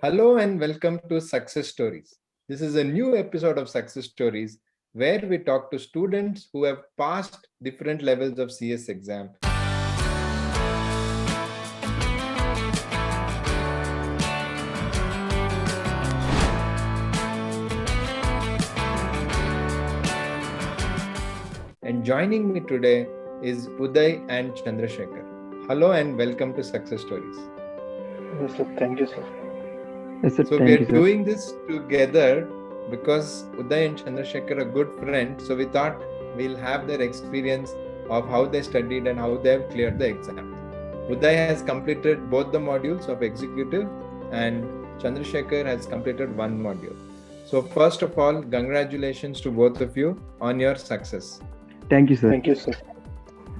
Hello and welcome to Success Stories. This is a new episode of Success Stories where we talk to students who have passed different levels of CS exam. And joining me today is Uday and Chandrasekhar. Hello and welcome to Success Stories. Yes, sir. Thank you, sir. Yes, sir. So we Thank are you, sir. doing this together because Uday and Chandrasekhar are good friends. So we thought we'll have their experience of how they studied and how they have cleared the exam. Uday has completed both the modules of executive and Chandrasekhar has completed one module. So first of all, congratulations to both of you on your success. Thank you, sir. Thank you, sir.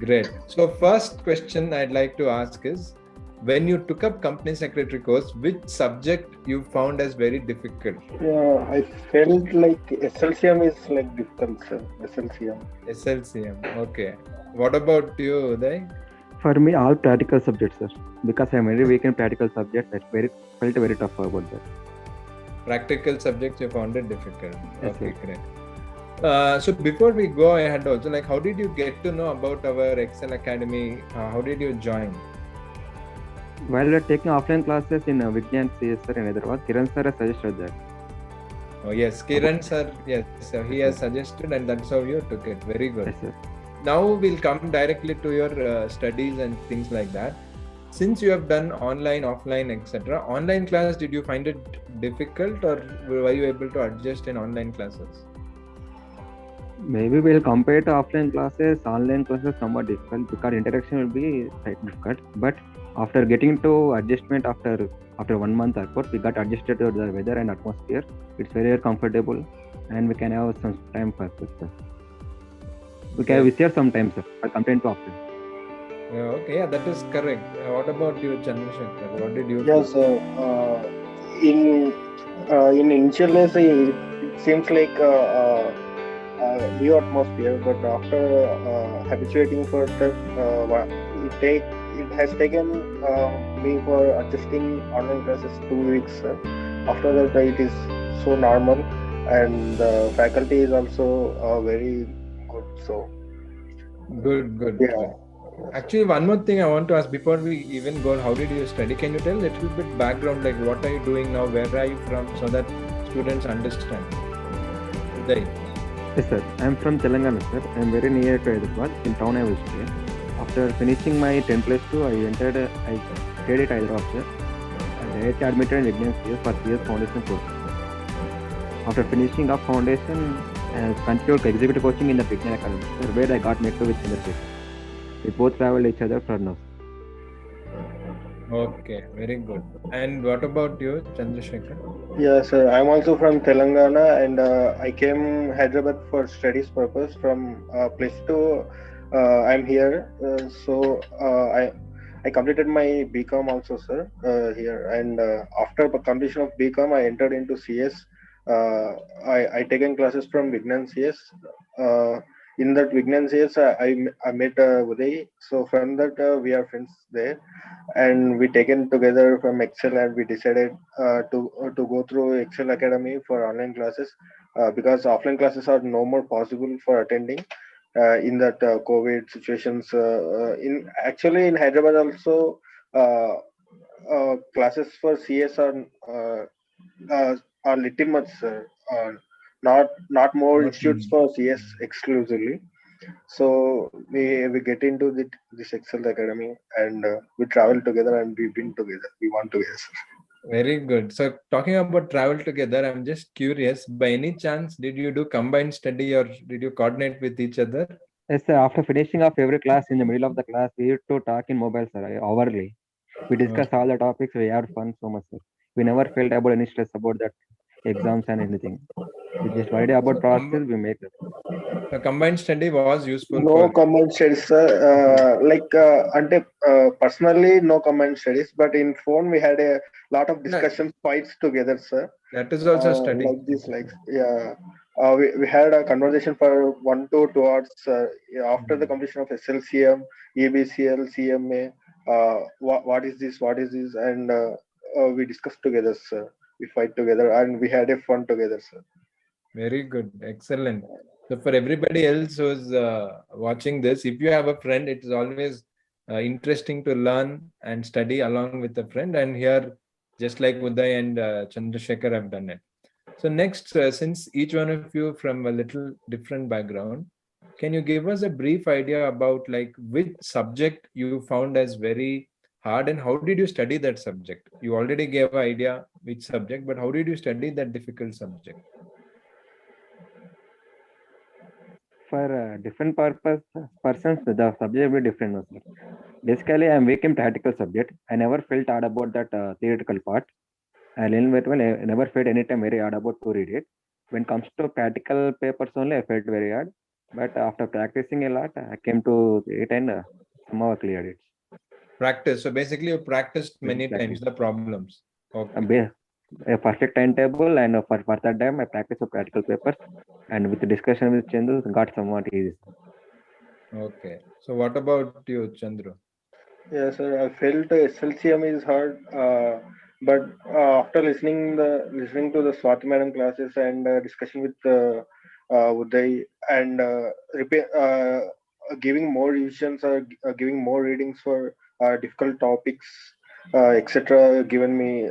Great. So first question I'd like to ask is, when you took up company secretary course, which subject you found as very difficult? Yeah, I felt like SLCM is like difficult, sir. SLCM. SLCM. Okay. What about you, Uday? For me, all practical subjects, sir. Because I'm very weak in practical subjects, I felt very tough about that. Practical subjects you found it difficult. Yes, Okay, sir. great. So before we go ahead also, like how did you get to know about our Ekcel Academy? How did you join? While we were taking offline classes in Vigyan CS, sir, in Hyderabad, Kiran sir has suggested that. Oh yes, Kiran sir. Yes, sir, he has suggested, and that's how you took it. Very good. Yes, sir. Now we'll come directly to your studies and things like that. Since you have done online, offline, etc., online class, did you find it difficult or were you able to adjust in online classes? Maybe we'll compare to offline classes, online classes somewhat difficult because interaction will be quite difficult. But after getting to adjustment after 1 month or we got adjusted to the weather and atmosphere. It's very comfortable and we can have some time for this, sir. We save some time, sir, compared to offline. Okay, yeah, that is correct. What about you, Chandrasekhar? What did you Yes, feel? in initial days, it seems like new atmosphere, but after habituating for that, it has taken me for adjusting online classes 2 weeks. After that, it is so normal, and the faculty is also very good. So Good. yeah. Actually, one more thing I want to ask before we even go, how did you study? Can you tell a little bit background, like what are you doing now? Where are you from? So that students understand. Uday. Yes, sir. I'm from Telangana, sir. I'm very near to Hyderabad. In town I will stay. After finishing my 10 plus 2, I stayed at Hyderabad, sir. I directly admitted in Vigyan CS for CS Foundation course. After finishing up foundation, I continued executive coaching in the Ekcel Academy, sir, where I got met with Chandrasekhar. We both traveled each other for now. Okay, very good. And what about you, Chandrasekhar? Yes, I'm also from Telangana, and I came Hyderabad for studies purpose. From place to I'm here, so I completed my BCom also, sir, here. And after completion of BCom, I entered into CS. I taken classes from Vignan CS. In that Vignan CS, I met Uday. So from that, we are friends there, and we taken together from Ekcel, and we decided to go through Ekcel Academy for online classes, because offline classes are no more possible for attending in that COVID situations. In Hyderabad also, classes for CS are little much, not more Not institutes for CS exclusively. So we get into this Ekcel Academy, and we travel together, and we've been together. We want together. very good. So talking about travel together, I'm just curious, by any chance, did you do combined study or did you coordinate with each other? Yes, sir. After finishing our favorite class in the middle of the class, we used to talk in mobile, sir, hourly. We discussed all the topics. We had fun so much, sir. We never felt about any stress about that exams and anything. We just worried about process. We make it. So combined study was useful No for combined studies, sir. Personally, no combined studies, but in phone we had a lot of no, discussions, fights together, sir. that is also study. Like this, like yeah. We had a conversation for 1 to 2 hours after the completion of SLCM, EBCL, CMA. What is this? What is this? And we discussed together, sir. We fight together and we had a fun together, sir. Very good. Excellent. So for everybody else who's watching this, if you have a friend, it is always interesting to learn and study along with a friend. And here, just like Uday and Chandrasekhar have done it. So next, since each one of you from a little different background, can you give us a brief idea about like which subject you found as very hard and how did you study that subject? You already gave an idea which subject, but how did you study that difficult subject? For different persons, the subject will be different, no, sir. Basically, I'm weak in practical subject. I never felt hard about that theoretical part. I learned very well. I never felt any time very hard about to read it. When it comes to practical papers only, I felt very hard. But after practicing a lot, I came to it and somehow I cleared it. Practice. So basically, you practiced many times the problems. Okay. A perfect timetable, and for that time, I practiced the practical papers. And with the discussion with Chandru, got somewhat easy. Okay. So what about you, Chandru? Yeah, sir. I felt SLCM is hard, but after listening to the Swati Madam classes and discussion with Uday and giving more revisions or giving more readings for difficult topics, etc., given me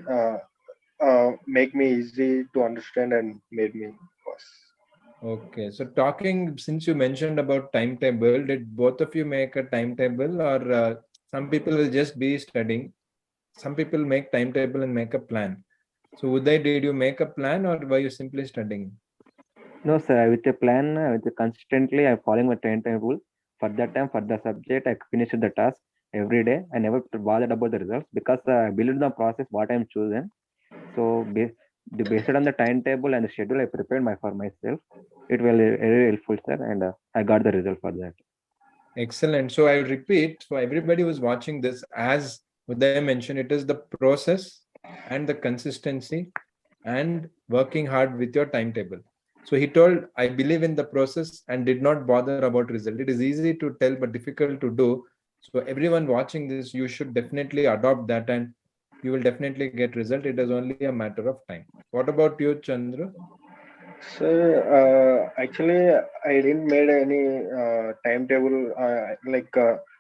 make me easy to understand and made me pass. Okay. So talking, since you mentioned about timetable, did both of you make a timetable or some people will just be studying? Some people make timetable and make a plan. So Uday, did you make a plan or were you simply studying? No, sir. With a plan, consistently, I'm following my timetable. For that time, for the subject, I finished the task every day. I never bothered about the results because I believe the process what I'm chosen. So based on the timetable and the schedule, I prepared for myself. It will be very helpful, sir, and I got the result for that. Excellent. So I'll repeat for everybody who's watching this, as Uday mentioned, it is the process and the consistency and working hard with your timetable. So he told, I believe in the process and did not bother about result. It is easy to tell, but difficult to do. So everyone watching this, you should definitely adopt that and you will definitely get result. It is only a matter of time. What about you, Chandra? So actually, I didn't made any timetable like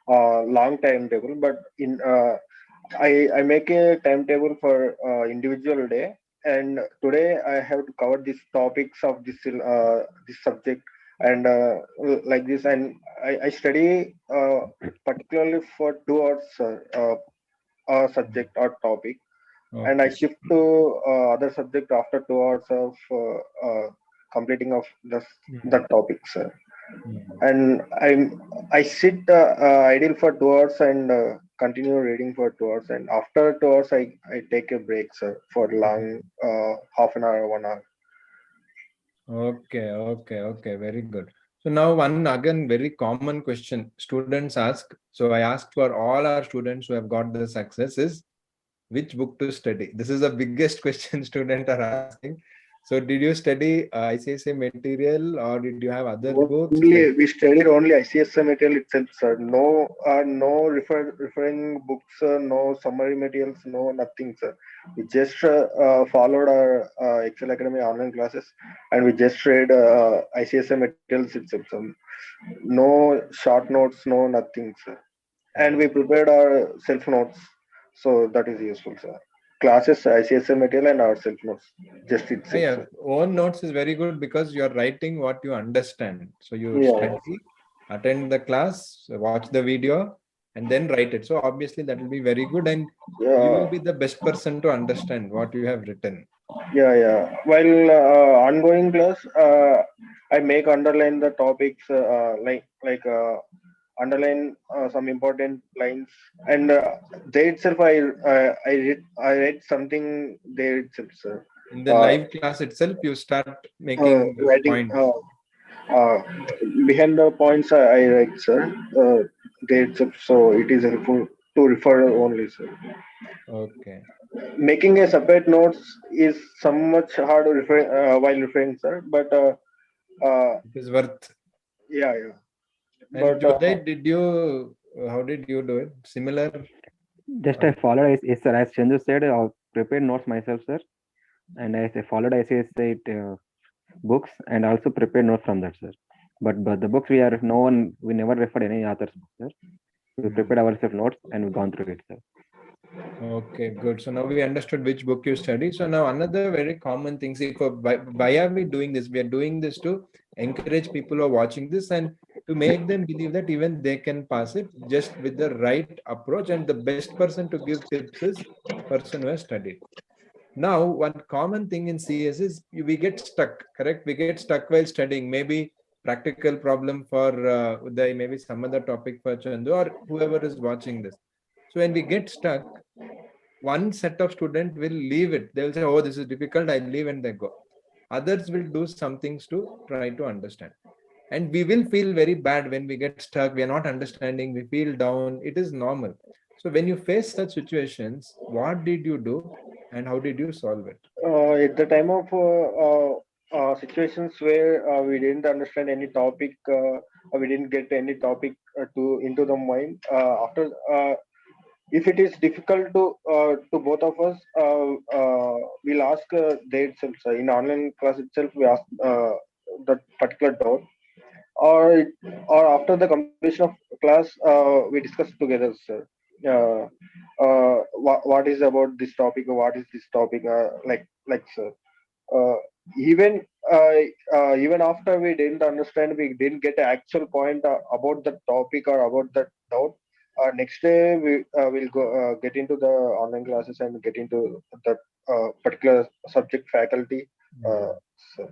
long timetable, but in I make a timetable for individual day, and today I have to cover these topics of this subject and like this, and I study particularly for 2 hours subject or topic, and I Okay. shift to other subject after 2 hours of completing of the topics. And I sit idle for 2 hours and continue reading for 2 hours, and after 2 hours I take a break, sir, for long half an hour, 1 hour. Okay. Very good. So now one again very common question students ask. So I asked for all our students who have got the success is which book to study. This is the biggest question students are asking. So did you study ICSA material or did you have other books like? We studied only ICSA material itself, sir. No referring books, no summary materials, no nothing, sir. We just followed our Excel Academy online classes, and we just read ICSA materials itself. So no short notes, no nothing, sir. And we prepared our self notes, so that is useful, sir. Classes, ICSA material, and our self notes, just itself, Yeah, sir. own notes is very good because you're writing what you understand. So you Yeah. study, attend the class, watch the video, and then write it. So obviously that will be very good, and you will Yeah. be the best person to understand what you have written. Yeah. While ongoing class, I make underline the topics, underline some important lines, and there itself I read something there itself, sir. In the Uh, live class itself, you start making Writing points. uh, behind the points I write, sir. There itself, so it is helpful to refer only, sir. Okay. Making a separate notes is somewhat hard to refer while referring, sir, but It is worth. yeah. And But Uday, how did you do it? Similar? Just I followed, yes, sir, as Chandru said, prepared notes myself, sir, and I followed ICSI books and also prepared notes from that, sir. But the books we never referred any author's book, sir. We prepared ourselves notes and we gone through it, sir. Okay, good. So now we understood which book you study. So now another very common thing, see, why are we doing this? We are doing this to encourage people who are watching this and to make them believe that even they can pass it just with the right approach. And the best person to give tips is person who has studied. Now, one common thing in CS is we get stuck, correct? We get stuck while studying. Maybe practical problem for Uday, maybe some other topic for Chandu or whoever is watching this. So when we get stuck, one set of students will leave it. They will say, oh, this is difficult, I leave, and they go. Others will do some things to try to understand. And we will feel very bad when we get stuck. We are not understanding. We feel down. It is normal. So when you face such situations, what did you do and how did you solve it? At the time of situations where we didn't understand any topic, we didn't get any topic to into the mind. After if it is difficult to both of us, we'll ask they itself. In online class itself, we ask that particular doubt, or after the completion of class, we discuss together, sir. Uh, what is about this topic, or what is this topic, like sir. Uh, even even after we didn't understand, we didn't get an actual point about the topic or about the doubt. Next day we will go get into the online classes and get into that particular subject faculty. So.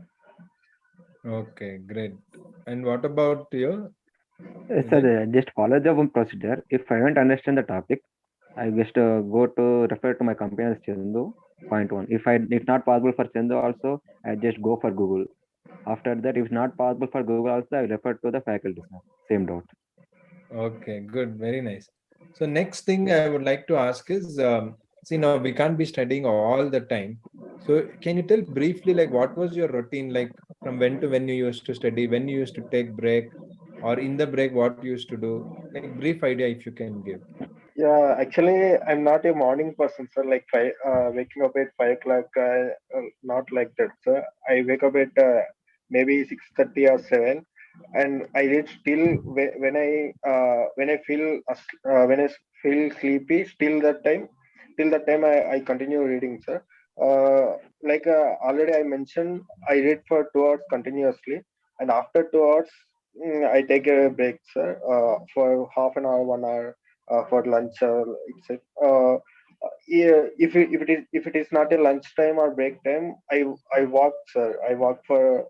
Okay, great. And what about you? Sir, just follow the one procedure. If I don't understand the topic, I just go to refer to my company as Chandu. Point one. If it's not possible for Chandu also, I just go for Google. After that, if it's not possible for Google also, I refer to the faculty, sir. Same doubt. Okay, good. Very nice. So next thing I would like to ask is, see now we can't be studying all the time. So can you tell briefly like what was your routine like from when to when you used to study, when you used to take break, or in the break what you used to do? Like brief idea if you can give. Yeah, actually, I'm not a morning person, sir. Like waking up at 5 o'clock, not like that, sir. I wake up at maybe 6:30 or 7, and I read still when I feel sleepy. Till that time, I continue reading, sir. Already I mentioned, I read for 2 hours continuously, and after 2 hours, I take a break, sir, for half an hour, 1 hour for lunch or etc. Yeah, if it is not a lunch time or break time, I walk, sir. I walk for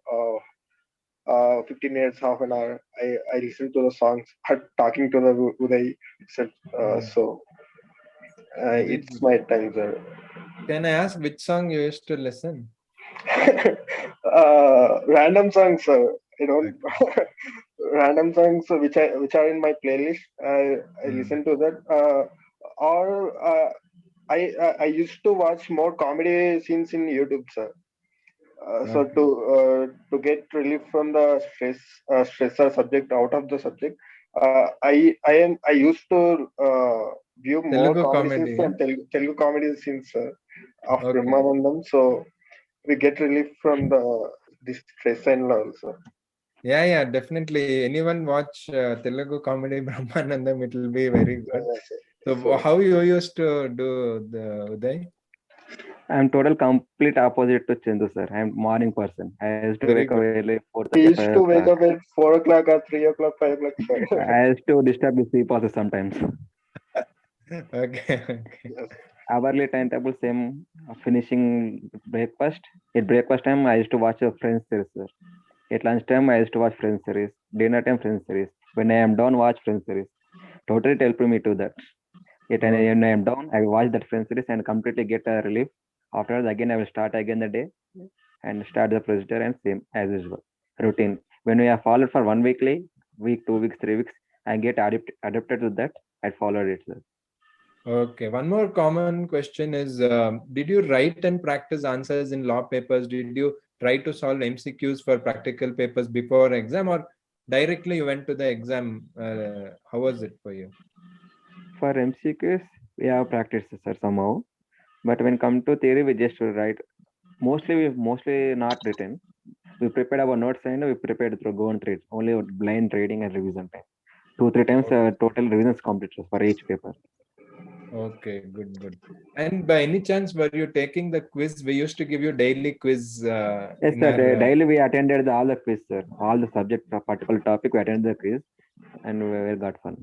15 minutes, half an hour. I listen to the songs, talking to the Uday, etc. So Very it's good. my time, sir. Can I ask which song you used to listen? Random songs, sir. I don't Okay. random songs which are in my playlist. I listen to that. Or I used to watch more comedy scenes in YouTube, sir. So Okay. to get relief from the stressor subject out of the subject, I used to view more Telugu comedy scenes comedy, from yeah? Telugu comedy scenes of Okay. Brahmanandam. So we get relief from the this stress and all. So Yeah, yeah, definitely. Anyone watch Telugu comedy Brahmanandam, it will be very good. So so how you used to do the Uday? I'm total complete opposite to Chandu, sir. I'm morning person. I used to Very wake up good. early, we 4:30, used 5 to wake o'clock. up at 4 o'clock or 3 o'clock, 5 o'clock, sir. I used to disturb the sleep also sometimes. Okay, okay. Yes. Hourly timetable same. Finishing breakfast. At breakfast time, I used to watch a Friends series, sir. At lunchtime, I used to watch Friends series. Dinner time, Friends series. When I am done, watch Friends series. Totally helped me to that. Okay. When I am down, I watch that Friends series and completely get a relief. After that, again, I will start again the day and start the procedure and same as usual routine. When we have followed for 1 weekly, week, 2 weeks, 3 weeks, I get adapted to that. I followed it, sir. Okay. One more common question is, did you write and practice answers in law papers? Did you try to solve MCQs for practical papers before exam, or directly you went to the exam? How was it for you? For MCQs, we have practiced, sir, somehow. But when come to theory, we just write. Mostly not written. We prepared our notes and we prepared through go and read. Only blind reading and revision time. 2-3 times total revisions completed for each paper. Okay, good. And by any chance, were you taking the quiz? We used to give you daily quiz. Yes, In sir. our. Daily we attended all the quiz, sir. All the subject of particular topic we attended the quiz, and we got fun.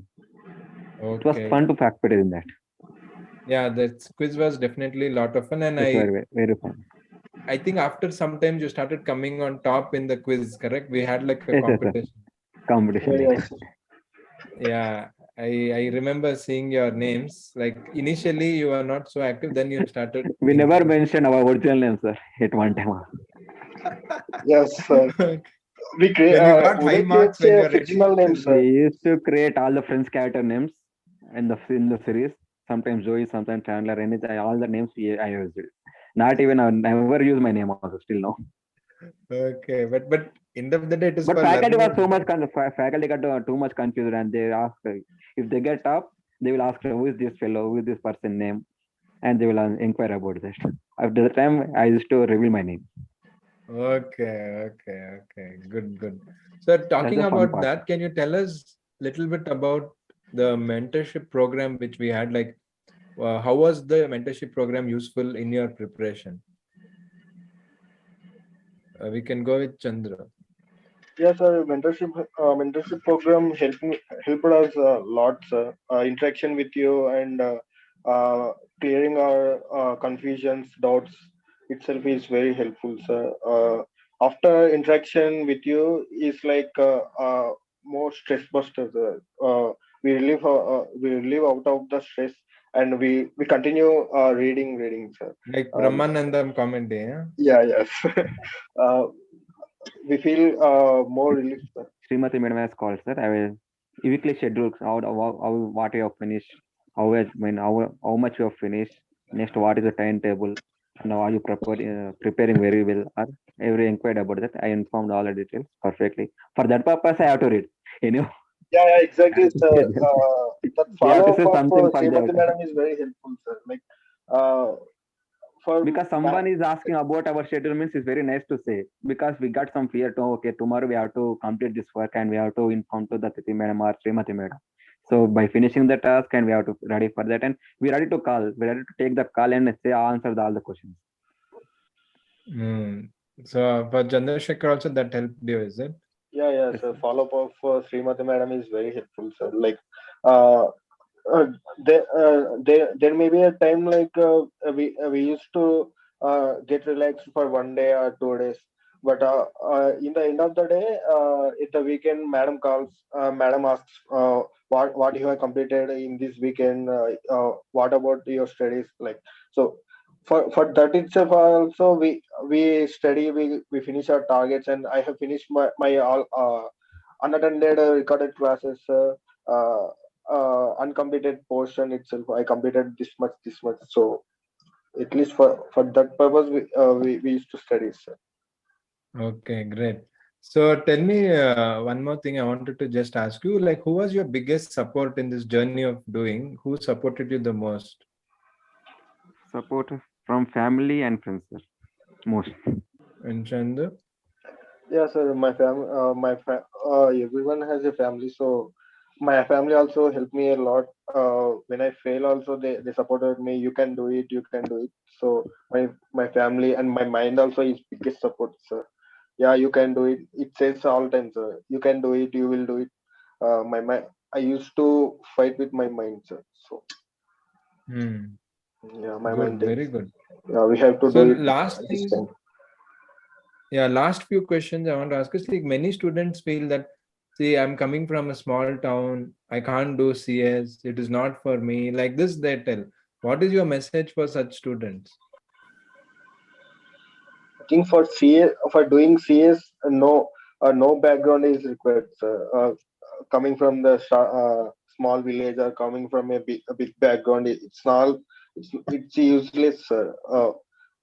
It was Okay. fun to participate in that. Yeah, that quiz was definitely a lot of fun, and It's very fun. I think after some time you started coming on top in the quiz, correct? We had like a Yes, sir. competition. Competition. Yes. Yeah, I remember seeing your names. Like initially you were not so active, then you started. We never mentioned our original name, sir, at one time. Yes, sir. We create. When you got high Udai marks, creates when a you're ready, fictional name, We sir. used to create all the French character names in the series. Sometimes Joey, sometimes Chandler, anything. All the names I used. Not even I never use my name also still now. okay, but end of the day, it is But for faculty was learning. so much faculty got too much confused, and they ask if they get up, they will ask who is this fellow, who is this person name, and they will inquire about that. After the time, I used to reveal my name. Okay. Good. So That's talking the fun about part. that, can you tell us a little bit about the mentorship program which we had? Like, how was the mentorship program useful in your preparation? We can go with Chandra. Yes, sir. Mentorship program helped us a lot, sir. Interaction with you and clearing our confusions, doubts itself is very helpful, sir. After interaction with you is like more stress buster, sir. We relieve out of the stress and we continue reading, sir. Like Um, Brahmanandam comedy, yeah? yeah, yes. uh, we feel more relief, sir. Srimati Madam has called, sir. I will weekly schedule what you have finished, how much you have finished. Next, what is the timetable, and how are you preparing very well. Or every inquired about that. I informed all the details perfectly. For that purpose, I have to read. You know, Yeah, I exactly, have to sir. schedule. That We have to follow up say of something for Srimati that. Madam is very helpful, sir. Like, uh, for Because my, someone is asking about our schedule means it's very nice to say, because we got some fear to okay, tomorrow we have to complete this work and we have to inform to the Titi madam or Srimati madam. So by finishing the task and we have to ready for that, and we're ready to call, we're ready to take the call and say answer all the questions. So for Chandrasekhar also that helped you, is it? yeah, Yes, sir. sir. Follow up of Srimati Madam is very helpful, sir. Like, uh, uh, there may be a time like we used to get relaxed for 1 day or 2 days, but in the end of the day, at the weekend, Madam calls. Madam asks, what you have completed in this weekend. What about your studies? Like, so. For that itself also we study, we finish our targets, and I have finished my all unattended recorded classes, uh, uncompleted portion itself. I completed this much. So at least for that purpose, we used to study, sir. Okay, great. So tell me one more thing I wanted to just ask you, like who was your biggest support in this journey of doing? Who supported you the most? Support from family and friends, sir. Most. And Chandu? Yeah, sir. Everyone has a family, so my family also helped me a lot. When I fail, also they supported me. You can do it. You can do it. So my family and my mind also is biggest support, sir. Yeah, you can do it. It says all times, sir. You can do it. You will do it. My I used to fight with my mind, sir. So yeah, my Good, mind very thinks. good. Yeah, we have to So do it last this thing, time. yeah, last few questions I want to ask is like many students feel that, see, I'm coming from a small town, I can't do CS, it is not for me. Like this, they tell. What is your message for such students? I think for CS, for doing CS, no background is required, sir. Coming from the small village or coming from a big background, it's useless, sir.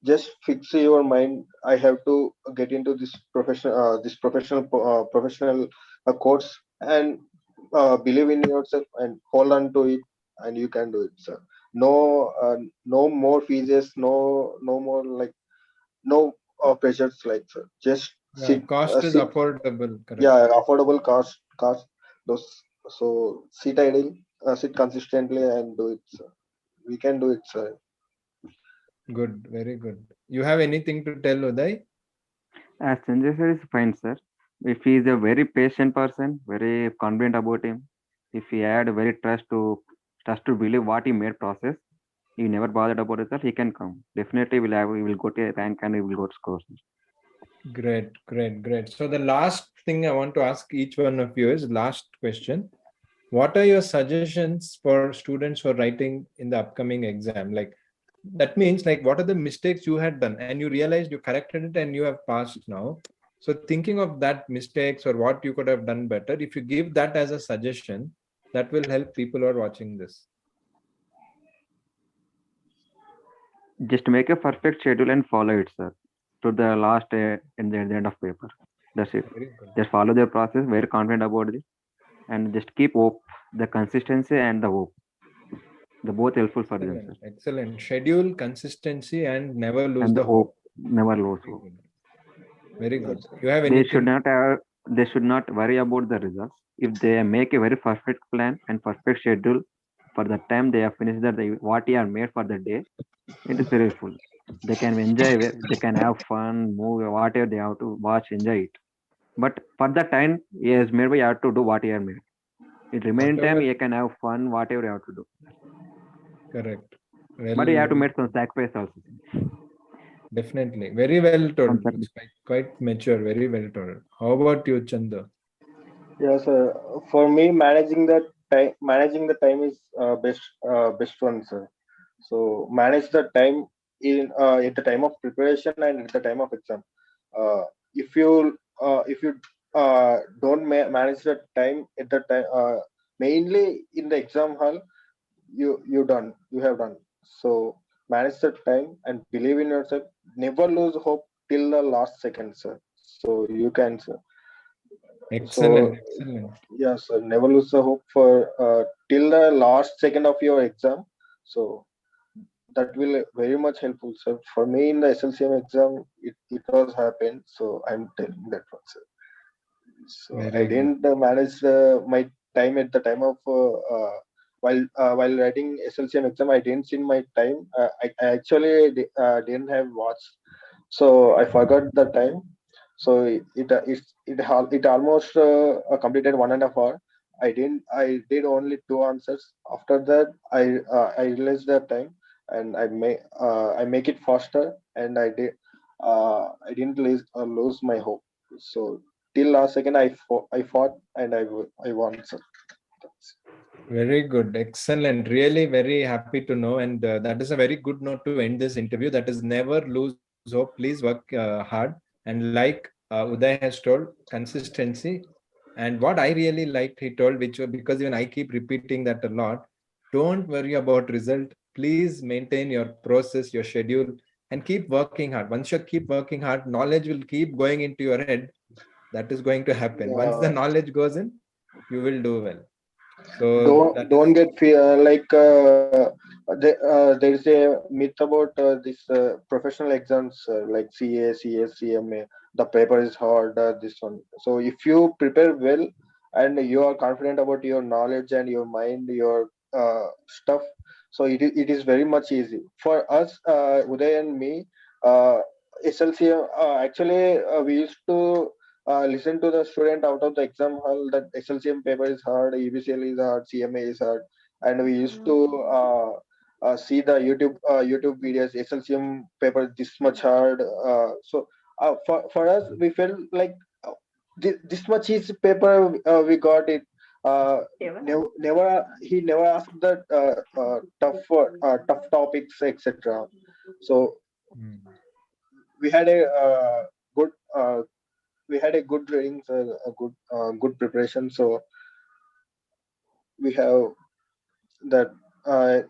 Just fix your mind. I have to get into this professional course, and believe in yourself and hold on to it, and you can do it, sir. no more fees, no more like no pressures like sir. Just Yeah, cost is sit. affordable, correct. Yeah, affordable cost those. So sit idle, sit consistently and do it, sir. We can do it, sir. Good, very good. You have anything to tell, Uday? As Sanjay sir is fine, sir. If he is a very patient person, very confident about him, if he had very trust to believe what he made process, he never bothered about himself, he can come. Definitely he will go to a rank and he will go to scores. Great, great, great. So the last thing I want to ask each one of you is last question. What are your suggestions for students for writing in the upcoming exam? Like that means like what are the mistakes you had done and you realized you corrected it and you have passed now. So thinking of that mistakes or what you could have done better, if you give that as a suggestion, that will help people who are watching this. Just make a perfect schedule and follow it, sir, to the last in the end of paper. That's it. Very good. Just follow the process, very confident about it, and just keep hope. The consistency and the hope, the both helpful for them, sir. Excellent, excellent. Schedule, consistency, and never lose And the the hope. hope, never lose Very hope. good. Very good. Yes. You have They should anything? not have. They should not worry about the results. If they make a very perfect plan and perfect schedule for the time they have finished what they are made for the day, it is very full. They can enjoy. They can have fun, move, whatever they have to watch, enjoy it. But for the time he has made, you have to do what he has made. In remaining time, Whatever. you can have fun, whatever you have to do. Correct. But you Well, have to make some sacrifice also. definitely. Very well Some told. It's sacrifice. quite mature. Very well told. How about you, Chanda? Yeah, sir. For me, managing the time is best one, sir. So manage the time in at the time of preparation and at the time of exam. Uh, if you don't manage the time at the time, mainly in the exam hall, you have done. So manage the time and believe in yourself. Never lose hope till the last second, sir. So you can, sir. Excellent. So Excellent. yes, never lose the hope for till the last second of your exam. So that will very much helpful, sir. For me in the SLCM exam, it was happened. So I'm telling that one, sir. So I Very good. didn't manage my time at the time of while writing SLCM exam. I didn't see my time. I actually didn't have watch, so I forgot the time. So it almost completed 1.5 hour. I did only two answers. After that, I realized the time and I make it faster and I didn't lose my hope. So till last second I fought and I won, sir. Very good. Excellent. Really very happy to know. And that is a very good note to end this interview. That is never lose hope. Please work hard. And like Uday has told, consistency. And what I really liked, he told, because even I keep repeating that a lot, don't worry about result. Please maintain your process, your schedule, and keep working hard. Once you keep working hard, knowledge will keep going into your head. That is going to happen. Once the Yeah. knowledge goes in, you will do well. So that Don't is get fear like there is a myth about this professional exams like CA, CS, CMA. The paper is hard. This one. So if you prepare well and you are confident about your knowledge and your mind, your stuff, so it is very much easy for us. Uday and me, SLCM. Actually, we used to listen to the student out of the exam hall that SLCM paper is hard, EBCL is hard, CMA is hard, and we used to see the YouTube videos. SLCM paper is this much hard. For us, we felt like this much easy paper we got it. Never he never asked the tough topics, etc. So mm, we had a good we had a good training, a good preparation. So we have that.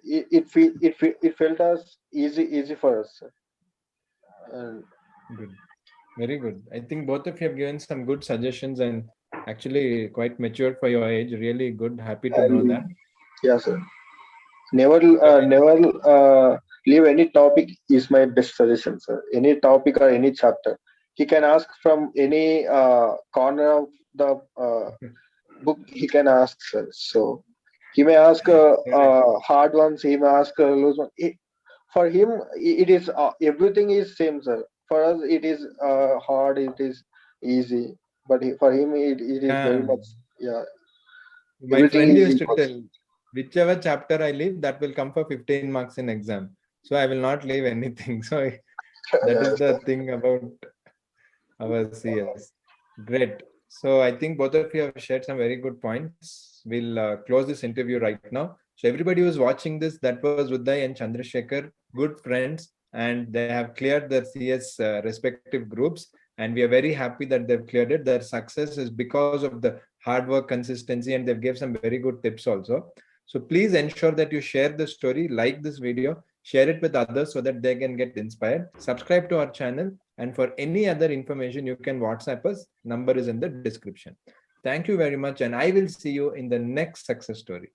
It felt us easy for us. And good. Very good. I think both of you have given some good suggestions and actually quite mature for your age. Really good. Happy to know that. yeah, sir. Never leave any topic is my best suggestion, sir. Any topic or any chapter, he can ask from any corner of the book. He can ask, sir. So he may ask Correct. hard ones. He may ask loose ones. For him, it is everything is same, sir. For us, it is hard. It is easy, but for him, it is very Yeah. much. Yeah, My everything friend is used to equal. tell, whichever chapter I leave, that will come for 15 marks in exam. So I will not leave anything. So that is Yes, the thing about our CS. Great. So I think both of you have shared some very good points. We'll close this interview right now. So everybody who's watching this, that was Uday and Chandrasekhar, good friends, and they have cleared their CS respective groups. And we are very happy that they've cleared it. Their success is because of the hard work, consistency, and they've gave some very good tips also. So please ensure that you share the story, like this video, share it with others so that they can get inspired. Subscribe to our channel. And for any other information, you can WhatsApp us. Number is in the description. Thank you very much. And I will see you in the next success story.